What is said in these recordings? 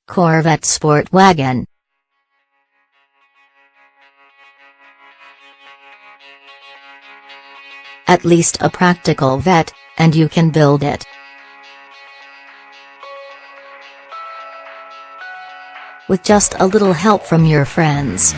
Corvette SportWagon. At least a practical vet, and you can build it. With just a little help from your friends.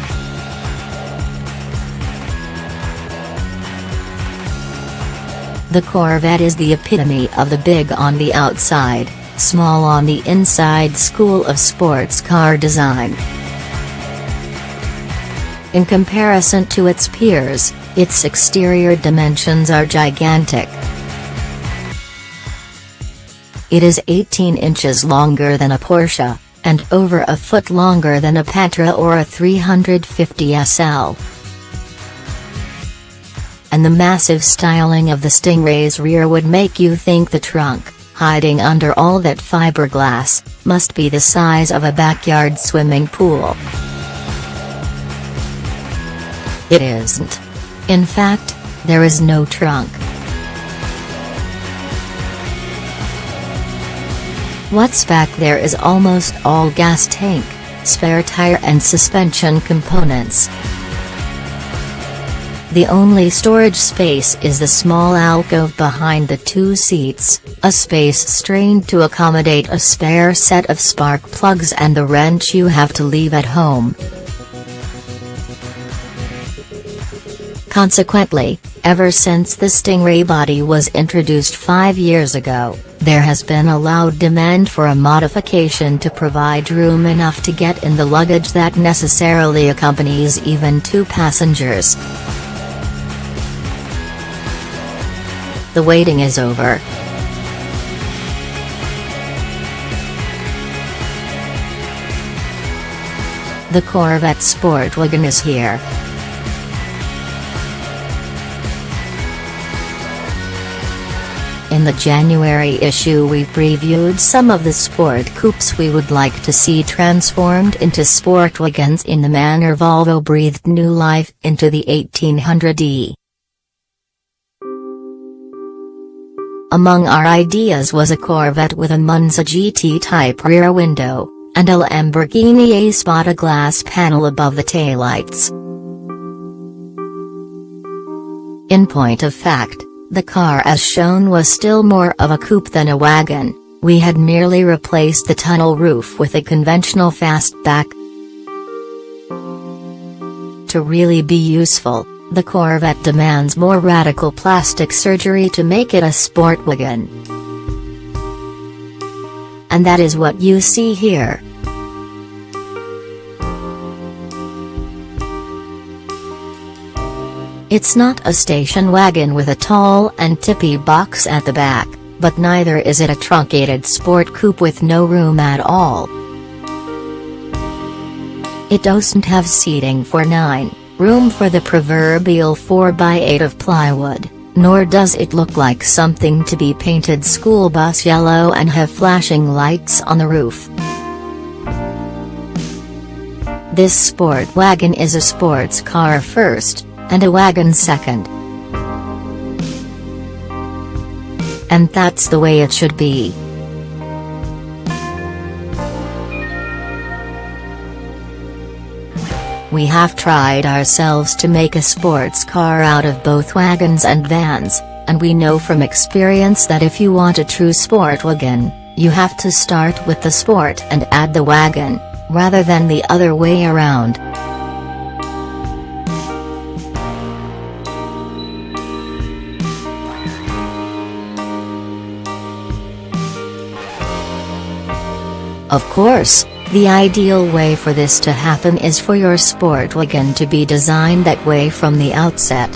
The Corvette is the epitome of the big on the outside, small on the inside school of sports car design. In comparison to its peers, its exterior dimensions are gigantic. It is 18 inches longer than a Porsche, and over a foot longer than a Patra or a 350 SL. And the massive styling of the Stingray's rear would make you think the trunk, hiding under all that fiberglass, must be the size of a backyard swimming pool. It isn't. In fact, there is no trunk. What's back there is almost all gas tank, spare tire and suspension components. The only storage space is the small alcove behind the two seats, a space strained to accommodate a spare set of spark plugs and the wrench you have to leave at home. Consequently, ever since the Stingray body was introduced 5 years ago, there has been a loud demand for a modification to provide room enough to get in the luggage that necessarily accompanies even two passengers. The waiting is over. The Corvette SportWagon is here. In the January issue we previewed some of the sport coupes we would like to see transformed into sportwagons in the manner Volvo breathed new life into the 1800e. Among our ideas was a Corvette with a Monza GT-type rear window, and a Lamborghini A-Spot glass panel above the taillights. In point of fact, the car as shown was still more of a coupe than a wagon. We had merely replaced the tunnel roof with a conventional fastback. To really be useful, the Corvette demands more radical plastic surgery to make it a sportwagon. And that is what you see here. It's not a station wagon with a tall and tippy box at the back, but neither is it a truncated sport coupe with no room at all. It doesn't have seating for 9, room for the proverbial 4x8 of plywood, nor does it look like something to be painted school bus yellow and have flashing lights on the roof. This sport wagon is a sports car first, and a wagon second. And that's the way it should be. We have tried ourselves to make a sports car out of both wagons and vans, and we know from experience that if you want a true sport wagon, you have to start with the sport and add the wagon, rather than the other way around. Of course, the ideal way for this to happen is for your sportwagon to be designed that way from the outset.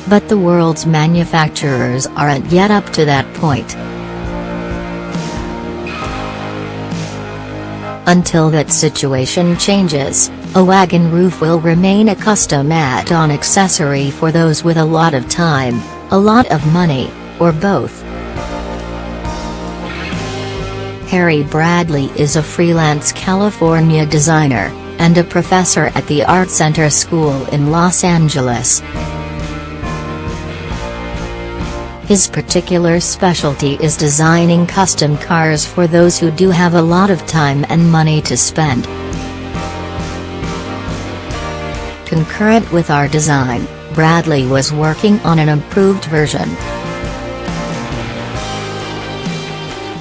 But the world's manufacturers aren't yet up to that point. Until that situation changes, a wagon roof will remain a custom add-on accessory for those with a lot of time, a lot of money, or both. Harry Bradley is a freelance California designer, and a professor at the Art Center School in Los Angeles. His particular specialty is designing custom cars for those who do have a lot of time and money to spend. Concurrent with our design, Bradley was working on an improved version.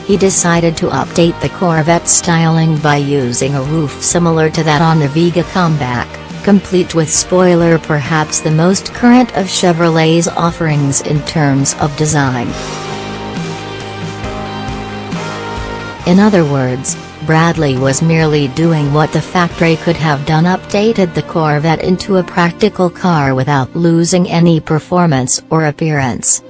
He decided to update the Corvette styling by using a roof similar to that on the Vega Comeback, complete with spoiler, perhaps the most current of Chevrolet's offerings in terms of design. In other words, Bradley was merely doing what the factory could have done: updated the Corvette into a practical car without losing any performance or appearance.